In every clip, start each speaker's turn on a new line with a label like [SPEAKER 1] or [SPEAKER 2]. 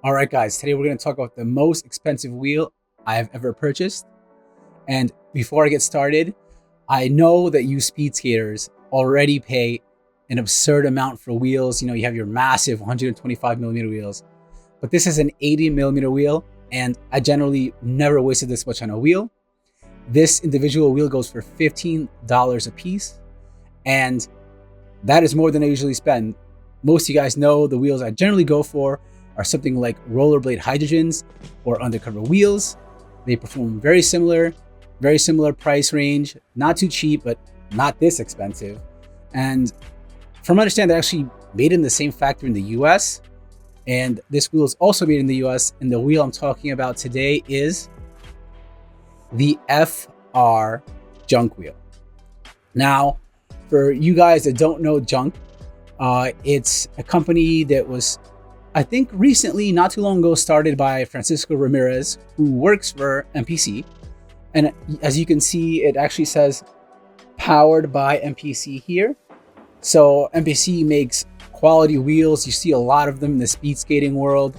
[SPEAKER 1] All right, guys, today we're going to talk about the most expensive wheel I have ever purchased. And before I get started, I know that you speed skaters already pay an absurd amount for wheels. You know, you have your massive 125 millimeter wheels, but this is an 80 millimeter wheel. And I generally never wasted this much on a wheel. This individual wheel goes for $15 a piece. And that is more than I usually spend. Most of you guys know the wheels I generally go for are something like rollerblade hydrogens or undercover wheels. They perform very similar price range, not too cheap, but not this expensive. And from what I understand, they're actually made in the same factory in the US. And this wheel is also made in the US. And the wheel I'm talking about today is the FR Junk wheel. Now, for you guys that don't know Junk, it's a company that was, I think recently, not too long ago, started by Francisco Ramirez, who works for MPC. And as you can see, it actually says powered by MPC here. So MPC makes quality wheels. You see a lot of them in the speed skating world.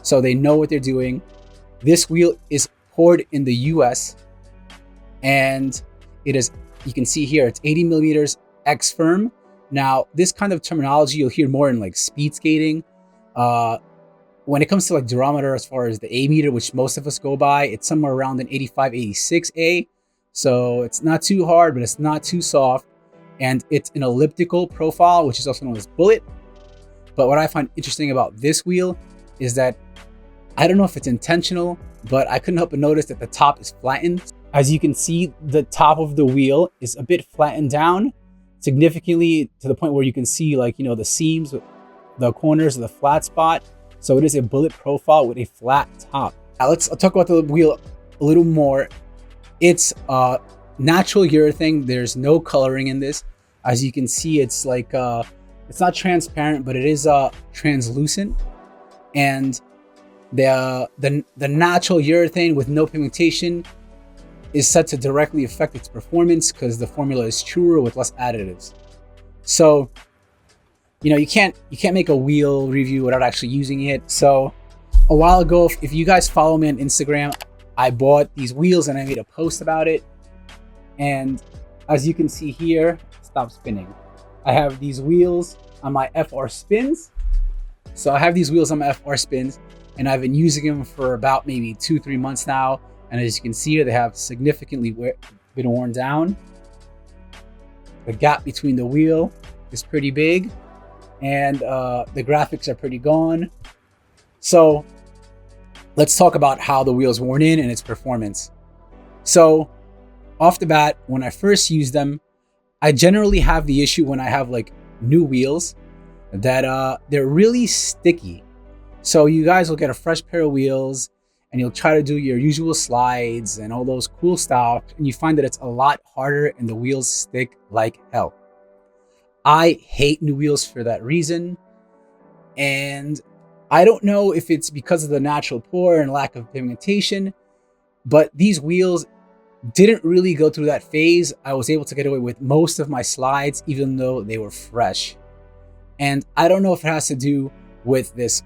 [SPEAKER 1] So they know what they're doing. This wheel is poured in the US. And it is, you can see here, it's 80 millimeters X firm. Now, this kind of terminology you'll hear more in like speed skating. When it comes to like durometer, as far as the A meter, which most of us go by, it's somewhere around an 85, 86A. So it's not too hard, but it's not too soft. And it's an elliptical profile, which is also known as bullet. But what I find interesting about this wheel is that I don't know if it's intentional, but I couldn't help but notice that the top is flattened. As you can see, the top of the wheel is a bit flattened down significantly to the point where you can see, like, you know, the seams, the corners of the flat spot. So it is a bullet profile with a flat top. Now let's talk about the wheel a little more. It's natural urethane. There's no coloring in this. As you can see, it's like it's not transparent, but it is translucent. And the natural urethane with no pigmentation is set to directly affect its performance because the formula is truer with less additives. So, you know, you can't make a wheel review without actually using it. So a while ago, if you guys follow me on Instagram, I bought these wheels and I made a post about it. And as you can see here, stop spinning. I have these wheels on my FR spins. So I have these wheels on my FR spins and I've been using them for about maybe 2-3 months now. And as you can see here, they have significantly been worn down. The gap between the wheel is pretty big. And the graphics are pretty gone. So let's talk about how the wheel's worn in and its performance. So off the bat, when I first use them, I generally have the issue when I have like new wheels that they're really sticky. So you guys will get a fresh pair of wheels and you'll try to do your usual slides and all those cool stuff, and you find that it's a lot harder and the wheels stick like hell. I hate new wheels for that reason. And I don't know if it's because of the natural pour and lack of pigmentation, but these wheels didn't really go through that phase. I was able to get away with most of my slides, even though they were fresh. And I don't know if it has to do with this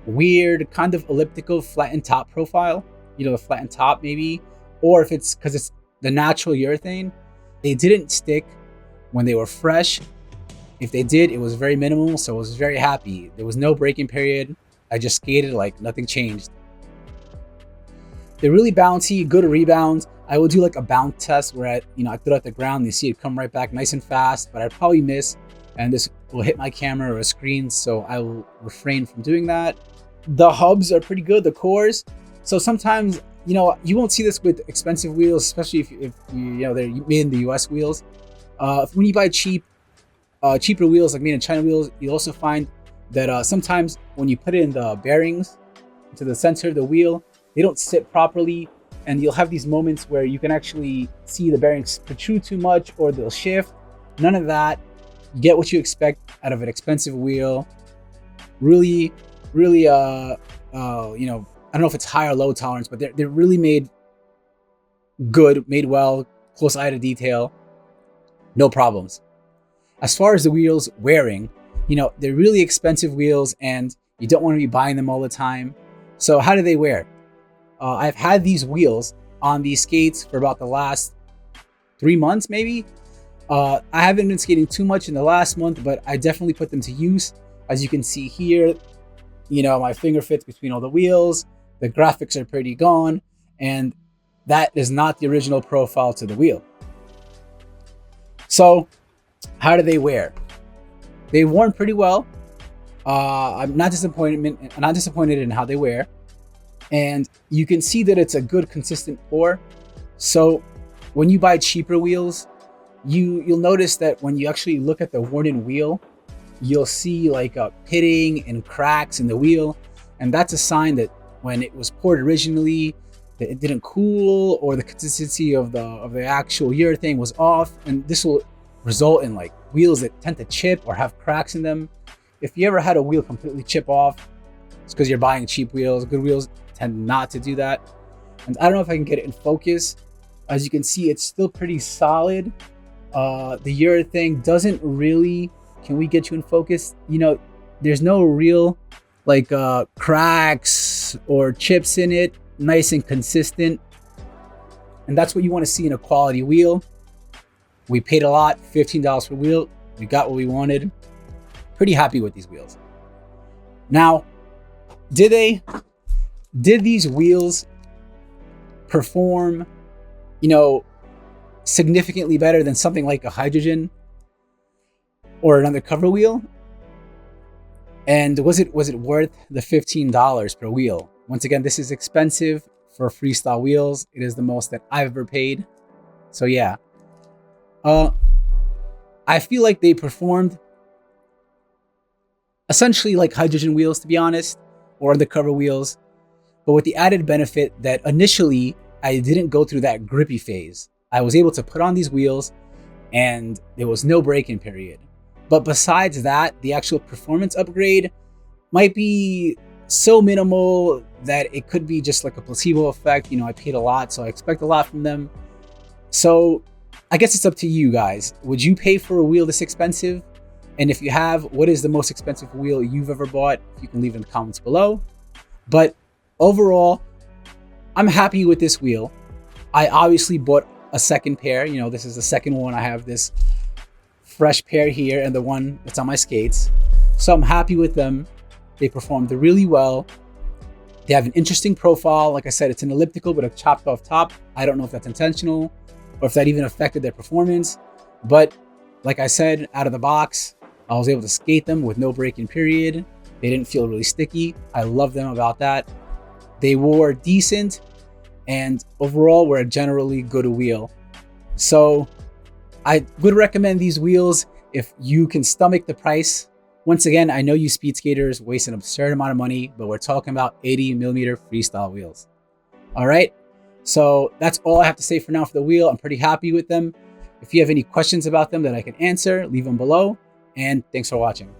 [SPEAKER 1] weird kind of elliptical flattened top profile, you know, the flattened top maybe, or if it's because it's the natural urethane. They didn't stick when they were fresh. If they did, it was very minimal, so I was very happy. There was no breaking period. I just skated like nothing changed. They're really bouncy, good rebound. I will do like a bounce test where I throw it at the ground and you see it come right back nice and fast, but I'd probably miss and this will hit my camera or a screen, so I will refrain from doing that. The hubs are pretty good, the cores. So sometimes, you know, you won't see this with expensive wheels, especially if you know they're made in the US wheels. When you buy cheaper wheels like made in China wheels, you also find that sometimes when you put it in the bearings to the center of the wheel, they don't sit properly, and you'll have these moments where you can actually see the bearings protrude too much or they'll shift. None of that. You get what you expect out of an expensive wheel. Really, you know, I don't know if it's high or low tolerance, but they're really made good, made well, close eye to detail, no problems. As far as the wheels wearing, you know, they're really expensive wheels, and You don't want to be buying them all the time. So how do they wear? I've had these wheels on these skates for about the last 3 months, maybe. I haven't been skating too much in the last month, but I definitely put them to use. As you can see here, you know, my finger fits between all the wheels. The graphics are pretty gone, and that is not the original profile to the wheel. So how do they wear? They worn pretty well. I'm not disappointed in how they wear. And you can see that it's a good consistent pour. So when you buy cheaper wheels, you'll notice that when you actually look at the worn-in wheel, you'll see like a pitting and cracks in the wheel. And that's a sign that when it was poured originally, that it didn't cool, or the consistency of the actual urethane was off. And this will result in like wheels that tend to chip or have cracks in them. If you ever had a wheel completely chip off, it's because you're buying cheap wheels. Good wheels tend not to do that. And I don't know if I can get it in focus. As you can see, it's still pretty solid. The urethane doesn't really, can we get you in focus? You know, there's no real like cracks or chips in it. Nice and consistent. And that's what you want to see in a quality wheel. We paid a lot, $15 per wheel. We got what we wanted. Pretty happy with these wheels. Now, did these wheels perform, you know, significantly better than something like a hydrogen or an undercover wheel? And was it worth the $15 per wheel? Once again, this is expensive for freestyle wheels. It is the most that I've ever paid. So yeah, I feel like they performed essentially like hydrogen wheels, to be honest, or undercover wheels, but with the added benefit that initially I didn't go through that grippy phase. I was able to put on these wheels and there was no break-in period. But besides that, the actual performance upgrade might be so minimal that it could be just like a placebo effect. You know, I paid a lot, so I expect a lot from them. So I guess it's up to you guys. Would you pay for a wheel this expensive? And if you have, what is the most expensive wheel you've ever bought? You can leave in the comments below. But overall, I'm happy with this wheel. I obviously bought a second pair. You know, this is the second one. I have this fresh pair here and the one that's on my skates. So I'm happy with them. They performed really well. They have an interesting profile. Like I said, it's an elliptical with a chopped off top. I don't know if that's intentional or if that even affected their performance. But like I said, out of the box, I was able to skate them with no break-in period. They didn't feel really sticky. I love them about that. They wore decent, and overall were a generally good wheel. So I would recommend these wheels if you can stomach the price. Once again, I know you speed skaters waste an absurd amount of money, but we're talking about 80mm freestyle wheels. All right, so that's all I have to say for now for the wheel. I'm pretty happy with them. If you have any questions about them that I can answer, leave them below. And thanks for watching.